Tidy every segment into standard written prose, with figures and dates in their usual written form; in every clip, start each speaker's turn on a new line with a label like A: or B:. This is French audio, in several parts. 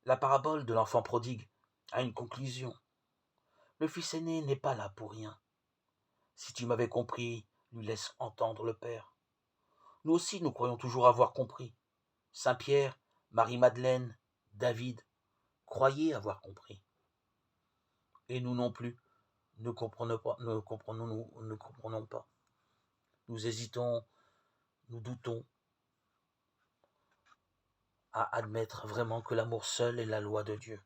A: La parabole de l'enfant prodigue a une conclusion. Le fils aîné n'est pas là pour rien. Si tu m'avais compris, lui laisse entendre le Père. Nous aussi, nous croyons toujours avoir compris. Saint-Pierre, Marie-Madeleine, David, croyaient avoir compris. Et nous non plus, ne comprenons pas, ne comprenons pas. Nous hésitons, nous doutons à admettre vraiment que l'amour seul est la loi de Dieu.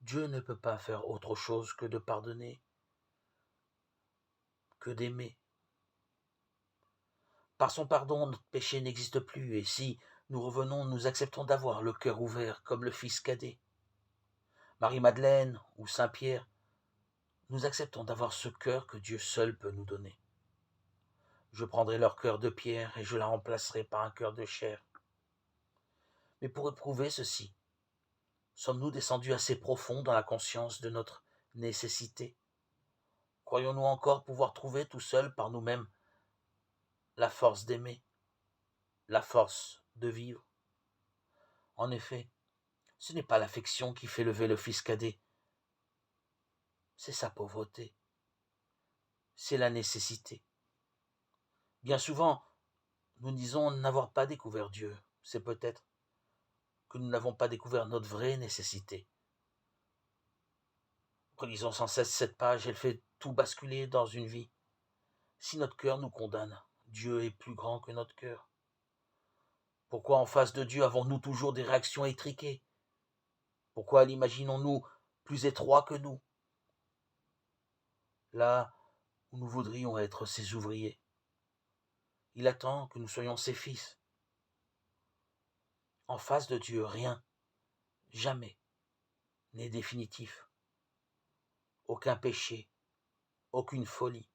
A: Dieu ne peut pas faire autre chose que de pardonner, que d'aimer. Par son pardon, notre péché n'existe plus, et si nous revenons, nous acceptons d'avoir le cœur ouvert comme le fils cadet. Marie-Madeleine ou Saint-Pierre, nous acceptons d'avoir ce cœur que Dieu seul peut nous donner. Je prendrai leur cœur de pierre et je la remplacerai par un cœur de chair. Mais pour éprouver ceci, sommes-nous descendus assez profond dans la conscience de notre nécessité? Croyons-nous encore pouvoir trouver tout seuls par nous-mêmes la force d'aimer, la force de vivre? En effet, ce n'est pas l'affection qui fait lever le fils cadet, c'est sa pauvreté, c'est la nécessité. Bien souvent, nous disons n'avoir pas découvert Dieu, c'est peut-être que nous n'avons pas découvert notre vraie nécessité. Relisons sans cesse cette page, elle fait tout basculer dans une vie. Si notre cœur nous condamne, Dieu est plus grand que notre cœur. Pourquoi en face de Dieu avons-nous toujours des réactions étriquées? Pourquoi l'imaginons-nous plus étroit que nous? Là où nous voudrions être ses ouvriers. Il attend que nous soyons ses fils. En face de Dieu, rien, jamais, n'est définitif. Aucun péché, aucune folie.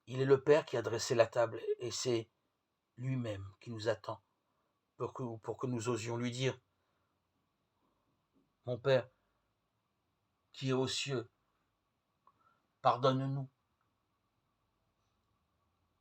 A: Il est le Père qui a dressé la table et c'est lui-même qui nous attend pour que nous osions lui dire: Mon Père, qui est aux cieux, pardonne-nous.